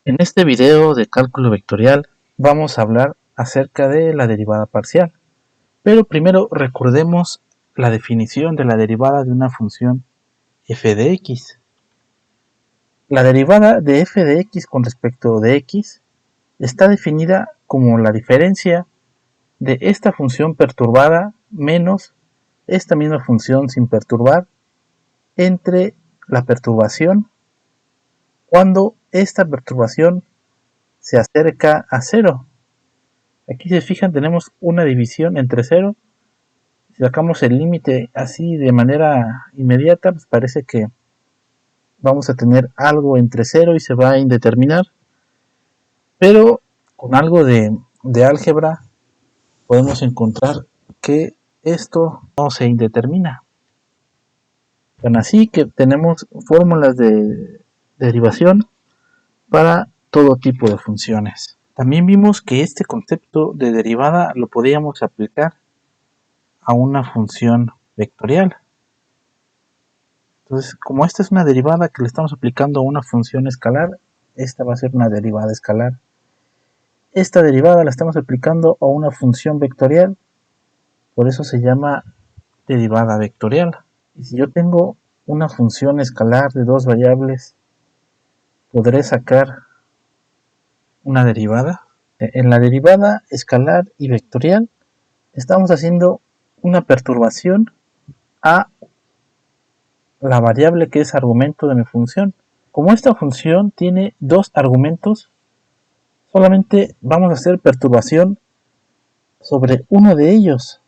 En este video de cálculo vectorial vamos a hablar acerca de la derivada parcial, pero primero recordemos la definición de la derivada de una función f de x. La derivada de f de x con respecto de x está definida como la diferencia de esta función perturbada menos esta misma función sin perturbar entre la perturbación cuando esta perturbación se acerca a 0. Aquí, si se fijan, tenemos una división entre 0. Si sacamos el límite así de manera inmediata, pues parece que vamos a tener algo entre 0 y se va a indeterminar. Pero con algo de álgebra podemos encontrar que esto no se indetermina. Tan así que tenemos fórmulas de derivación para todo tipo de funciones. También vimos que este concepto de derivada lo podíamos aplicar a una función vectorial. Entonces, como esta es una derivada que le estamos aplicando a una función escalar, esta va a ser una derivada escalar. Esta derivada la estamos aplicando a una función vectorial, por eso se llama derivada vectorial. Y si yo tengo una función escalar de dos variables, ¿podré sacar una derivada? En la derivada escalar y vectorial estamos haciendo una perturbación a la variable que es argumento de mi función. Como esta función tiene dos argumentos, solamente vamos a hacer perturbación sobre uno de ellos.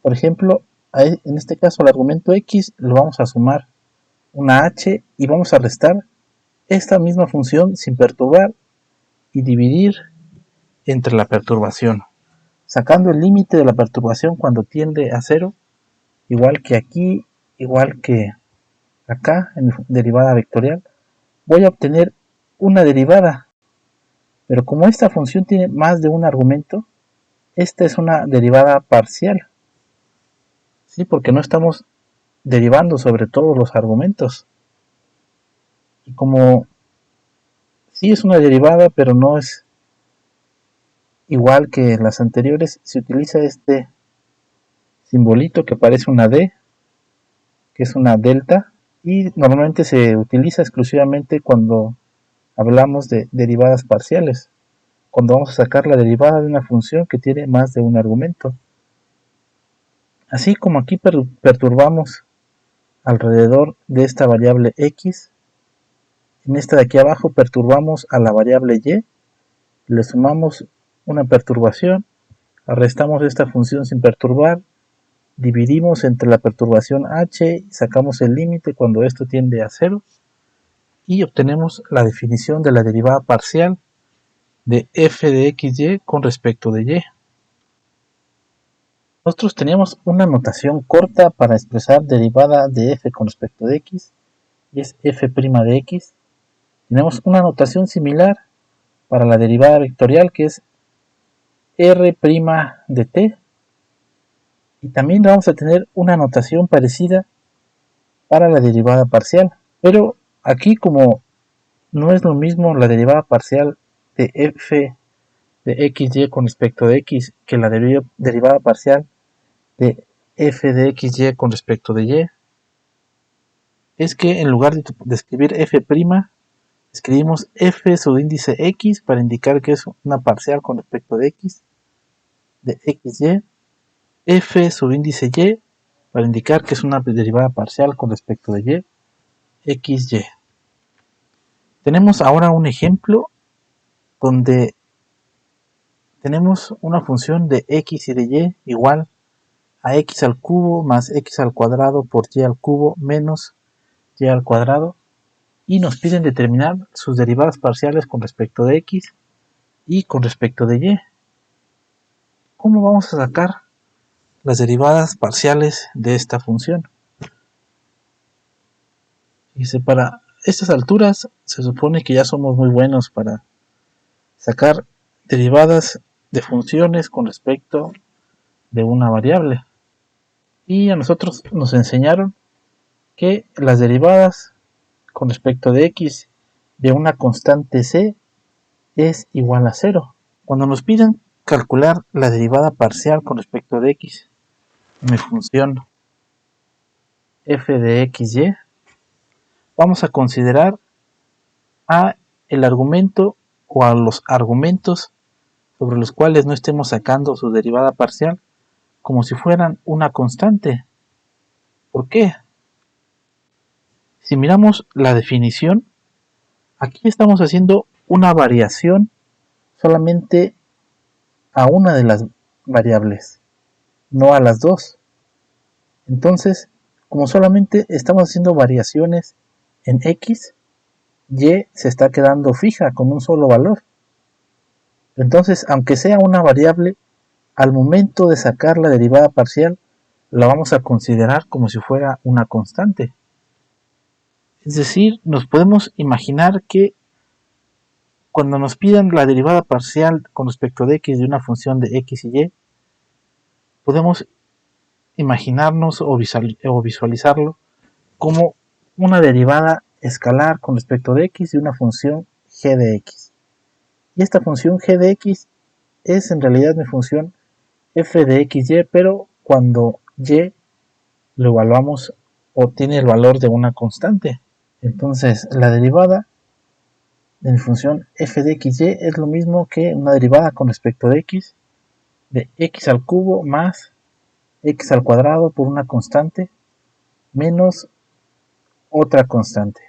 Por ejemplo, en este caso al argumento x lo vamos a sumar una h y vamos a restar esta misma función sin perturbar y dividir entre la perturbación, sacando el límite de la perturbación cuando tiende a 0, igual que aquí, igual que acá en derivada vectorial, voy a obtener una derivada. Pero como esta función tiene más de un argumento, esta es una derivada parcial. ¿Sí? Porque no estamos derivando sobre todos los argumentos. Y como sí es una derivada, pero no es igual que las anteriores, se utiliza este simbolito que parece una D, que es una delta, y normalmente se utiliza exclusivamente cuando hablamos de derivadas parciales, cuando vamos a sacar la derivada de una función que tiene más de un argumento. Así como aquí perturbamos alrededor de esta variable x, en esta de aquí abajo perturbamos a la variable y, le sumamos una perturbación, restamos esta función sin perturbar, dividimos entre la perturbación h y sacamos el límite cuando esto tiende a 0 y obtenemos la definición de la derivada parcial de f de xy con respecto de y. Nosotros teníamos una notación corta para expresar derivada de f con respecto de x y es f' de x. Tenemos una notación similar para la derivada vectorial que es r' de t. Y también vamos a tener una notación parecida para la derivada parcial. Pero aquí, como no es lo mismo la derivada parcial de f de xy con respecto de x que la derivada parcial de f de xy con respecto de y, es que en lugar de escribir f', escribimos f subíndice x para indicar que es una parcial con respecto de x, de xy, f subíndice y para indicar que es una derivada parcial con respecto de y, xy. Tenemos ahora un ejemplo donde tenemos una función de x y de y igual a x al cubo más x al cuadrado por y al cubo menos y al cuadrado, y nos piden determinar sus derivadas parciales con respecto de x y con respecto de y. ¿Cómo vamos a sacar las derivadas parciales de esta función? Dice, para estas alturas se supone que ya somos muy buenos para sacar derivadas de funciones con respecto de una variable. Y a nosotros nos enseñaron que las derivadas con respecto de x de una constante c es igual a 0. Cuando nos piden calcular la derivada parcial con respecto de x en mi función f de xy, vamos a considerar a el argumento o a los argumentos sobre los cuales no estemos sacando su derivada parcial como si fueran una constante. ¿Por qué? Si miramos la definición, aquí estamos haciendo una variación solamente a una de las variables, no a las dos. Entonces, como solamente estamos haciendo variaciones en x, y se está quedando fija con un solo valor. Entonces, aunque sea una variable, al momento de sacar la derivada parcial, la vamos a considerar como si fuera una constante. Es decir, nos podemos imaginar que cuando nos pidan la derivada parcial con respecto de x de una función de x y y, podemos imaginarnos o visualizarlo como una derivada escalar con respecto de x de una función g de x. Y esta función g de x es en realidad mi función f de xy, pero cuando y lo evaluamos obtiene el valor de una constante. Entonces la derivada de mi función f de xy es lo mismo que una derivada con respecto de x al cubo más x al cuadrado por una constante menos otra constante.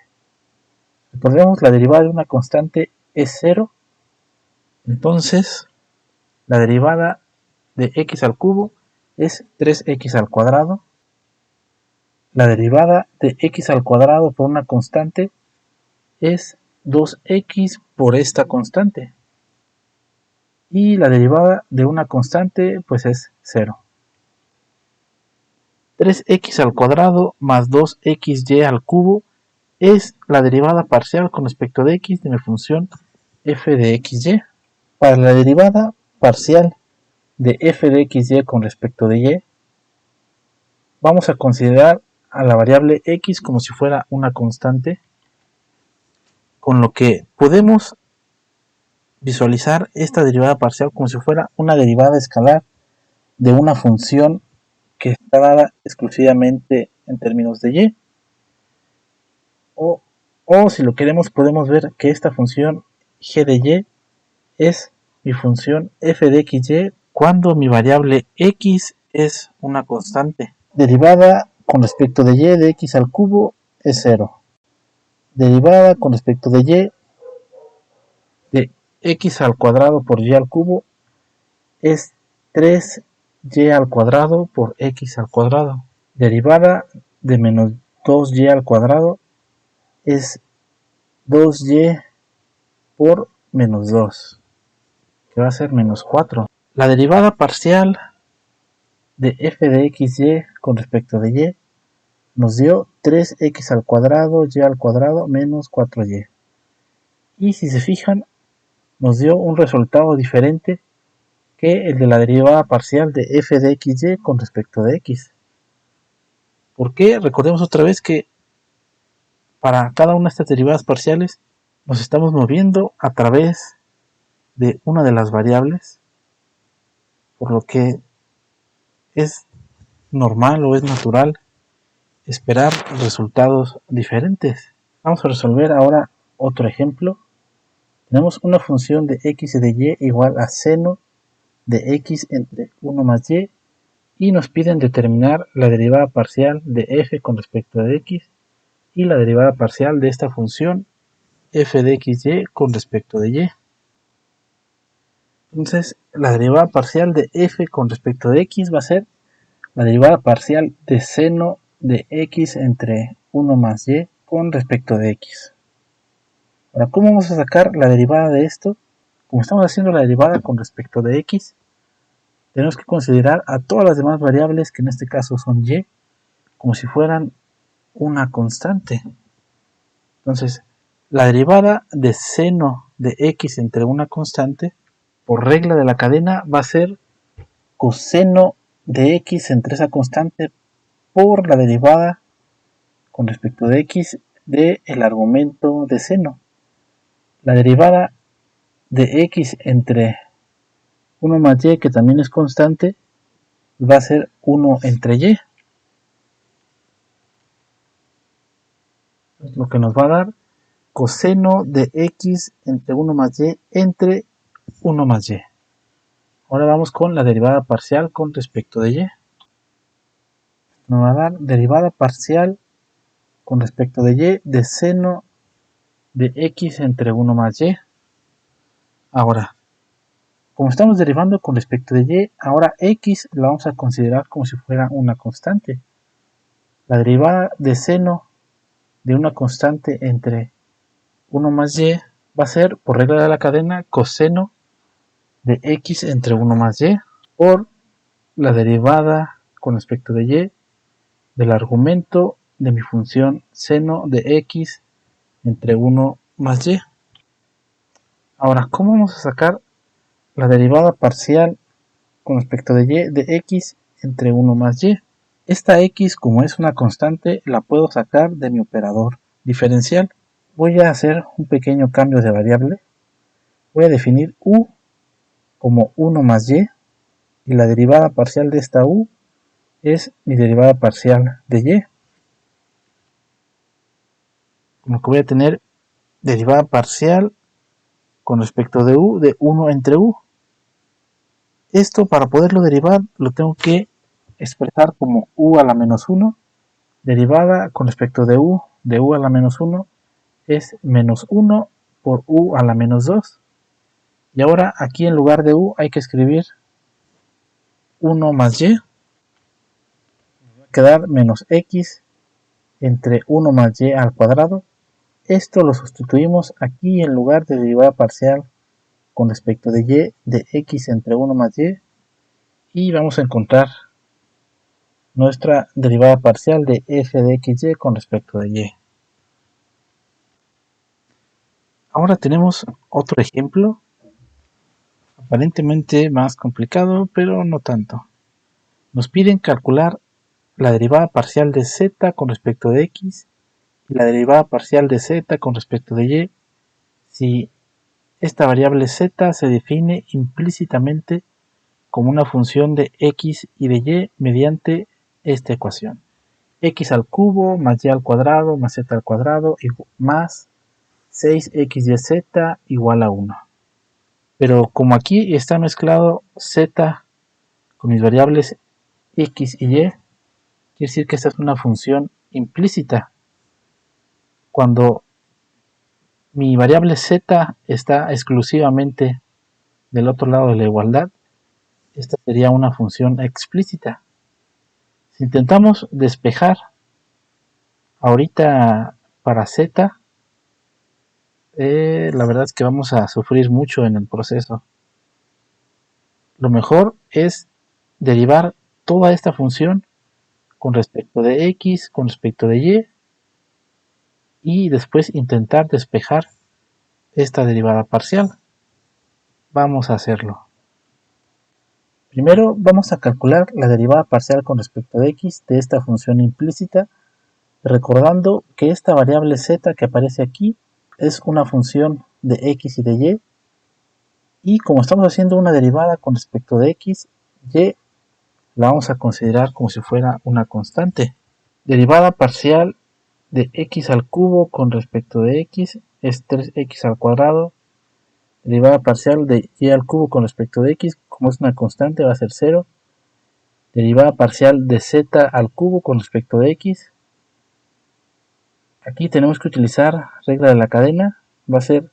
Recordemos, la derivada de una constante es 0, entonces la derivada de x al cubo es 3x al cuadrado. La derivada de x al cuadrado por una constante es 2x por esta constante. Y la derivada de una constante pues es 0. 3x al cuadrado más 2xy al cubo es la derivada parcial con respecto de x de mi función f de xy. Para la derivada parcial de f de xy con respecto de y, vamos a considerar a la variable x como si fuera una constante, con lo que podemos visualizar esta derivada parcial como si fuera una derivada escalar de una función que está dada exclusivamente en términos de y. O si lo queremos, podemos ver que esta función g de y es mi función f de xy cuando mi variable x es una constante. Derivada con respecto de y de x al cubo es 0. Derivada con respecto de y de x al cuadrado por y al cubo es 3y al cuadrado por x al cuadrado. Derivada de menos 2y al cuadrado es 2y por menos 2, que va a ser menos 4. La derivada parcial de f de xy con respecto de y nos dio 3x al cuadrado y al cuadrado menos 4y. Y si se fijan, nos dio un resultado diferente que el de la derivada parcial de f de xy con respecto de x. ¿Por qué? Recordemos otra vez que para cada una de estas derivadas parciales nos estamos moviendo a través de una de las variables, por lo que es normal o es natural esperar resultados diferentes. Vamos a resolver ahora otro ejemplo. Tenemos una función de x y de y igual a seno de x entre 1 más y nos piden determinar la derivada parcial de f con respecto de x y la derivada parcial de esta función f de xy con respecto de y. Entonces, la derivada parcial de f con respecto de x va a ser la derivada parcial de seno de x entre 1 más y con respecto de x. Ahora, ¿cómo vamos a sacar la derivada de esto? Como estamos haciendo la derivada con respecto de x, tenemos que considerar a todas las demás variables, que en este caso son y, como si fueran una constante. Entonces, la derivada de seno de x entre una constante, por regla de la cadena, va a ser coseno de x entre esa constante por la derivada con respecto de x del argumento de seno. La derivada de x entre 1 más y, que también es constante, va a ser 1 entre y. Lo que nos va a dar coseno de x entre 1 más y entre 1 más y. Ahora vamos con la derivada parcial con respecto de y. Nos va a dar derivada parcial con respecto de y de seno de x entre 1 más y. Ahora, como estamos derivando con respecto de y, ahora x la vamos a considerar como si fuera una constante. La derivada de seno de una constante entre 1 más y va a ser, por regla de la cadena, coseno de x entre 1 más y por la derivada con respecto de y del argumento de mi función seno de x entre 1 más y. Ahora, ¿cómo vamos a sacar la derivada parcial con respecto de y de x entre 1 más y? Esta x, como es una constante, la puedo sacar de mi operador diferencial. Voy a hacer un pequeño cambio de variable. Voy a definir u como 1 más y la derivada parcial de esta u es mi derivada parcial de y. Como que voy a tener derivada parcial con respecto de u de 1 entre u. Esto, para poderlo derivar, lo tengo que expresar como u a la menos 1. Derivada con respecto de u a la menos 1 es menos 1 por u a la menos 2. Y ahora aquí en lugar de u hay que escribir 1 más y. Va a quedar menos x entre 1 más y al cuadrado. Esto lo sustituimos aquí en lugar de derivada parcial con respecto de y de x entre 1 más y vamos a encontrar nuestra derivada parcial de f de xy con respecto de y. Ahora tenemos otro ejemplo, aparentemente más complicado, pero no tanto. Nos piden calcular la derivada parcial de z con respecto de x y la derivada parcial de z con respecto de y si esta variable z se define implícitamente como una función de x y de y mediante esta ecuación: x al cubo más y al cuadrado más z al cuadrado más 6xyz igual a 1. Pero como aquí está mezclado z con mis variables x y y, quiere decir que esta es una función implícita. Cuando mi variable z está exclusivamente del otro lado de la igualdad, esta sería una función explícita. Si intentamos despejar ahorita para z, la verdad es que vamos a sufrir mucho en el proceso. Lo mejor es derivar toda esta función con respecto de x, con respecto de y después intentar despejar esta derivada parcial. Vamos a hacerlo. Primero vamos a calcular la derivada parcial con respecto de x de esta función implícita, recordando que esta variable z que aparece aquí es una función de x y de y como estamos haciendo una derivada con respecto de x, y la vamos a considerar como si fuera una constante. Derivada parcial de x al cubo con respecto de x es 3x al cuadrado. Derivada parcial de y al cubo con respecto de x, como es una constante, va a ser 0. Derivada parcial de z al cubo con respecto de x. Aquí tenemos que utilizar regla de la cadena. Va a ser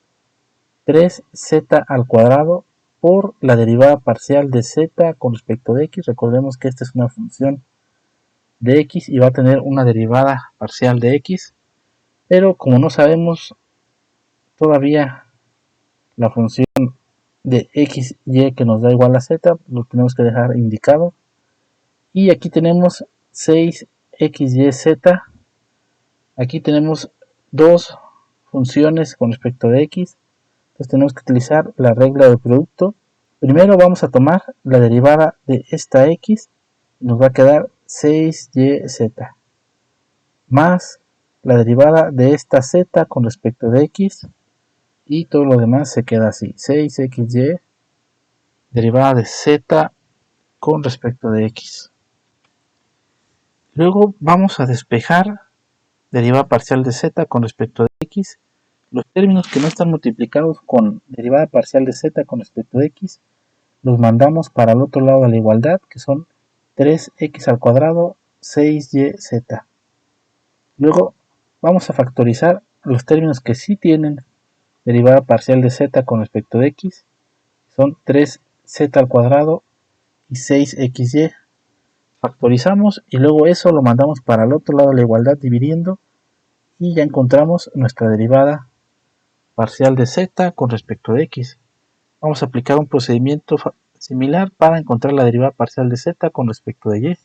3z al cuadrado por la derivada parcial de z con respecto de x. Recordemos que esta es una función de x y va a tener una derivada parcial de x. Pero como no sabemos todavía la función de x, y que nos da igual a z, lo tenemos que dejar indicado. Y aquí tenemos 6xyz. Aquí tenemos dos funciones con respecto de x. Entonces tenemos que utilizar la regla de producto. Primero vamos a tomar la derivada de esta x. Nos va a quedar 6yz. Más la derivada de esta z con respecto de x. y todo lo demás se queda así, 6xy derivada de z con respecto de x. Luego vamos a despejar derivada parcial de z con respecto de x. Los términos que no están multiplicados con derivada parcial de z con respecto de x los mandamos para el otro lado de la igualdad, que son 3x al cuadrado 6yz. Luego vamos a factorizar los términos que sí tienen derivada parcial de z con respecto de x. Son 3z al cuadrado y 6xy. Factorizamos y luego eso lo mandamos para el otro lado de la igualdad dividiendo y ya encontramos nuestra derivada parcial de z con respecto de x. Vamos a aplicar un procedimiento similar para encontrar la derivada parcial de z con respecto de y.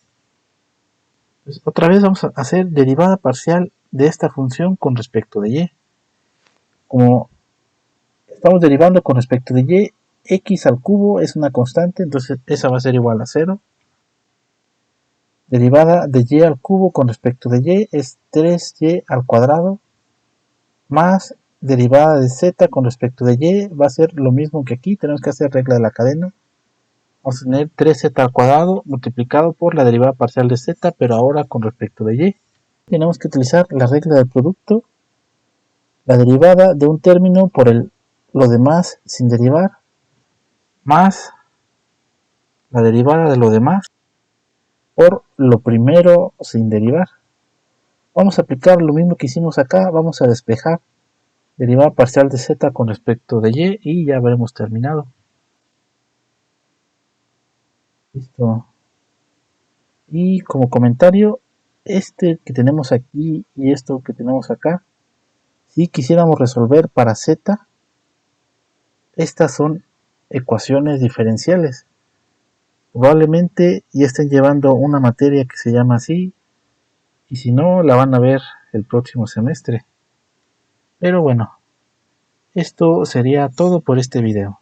Pues otra vez vamos a hacer derivada parcial de esta función con respecto de y. Como estamos derivando con respecto de y, x al cubo es una constante, entonces esa va a ser igual a 0. Derivada de y al cubo con respecto de y es 3y al cuadrado más derivada de z con respecto de y va a ser lo mismo que aquí, tenemos que hacer regla de la cadena. Vamos a tener 3z al cuadrado multiplicado por la derivada parcial de z, pero ahora con respecto de y. Tenemos que utilizar la regla del producto, la derivada de un término por lo demás sin derivar, más la derivada de lo demás por lo primero sin derivar. Vamos a aplicar lo mismo que hicimos acá, vamos a despejar derivada parcial de z con respecto de y ya habremos terminado. Listo. Y como comentario, este que tenemos aquí y esto que tenemos acá, si quisiéramos resolver para z, estas son ecuaciones diferenciales. Probablemente ya estén llevando una materia que se llama así, y si no, la van a ver el próximo semestre. Pero bueno, esto sería todo por este video.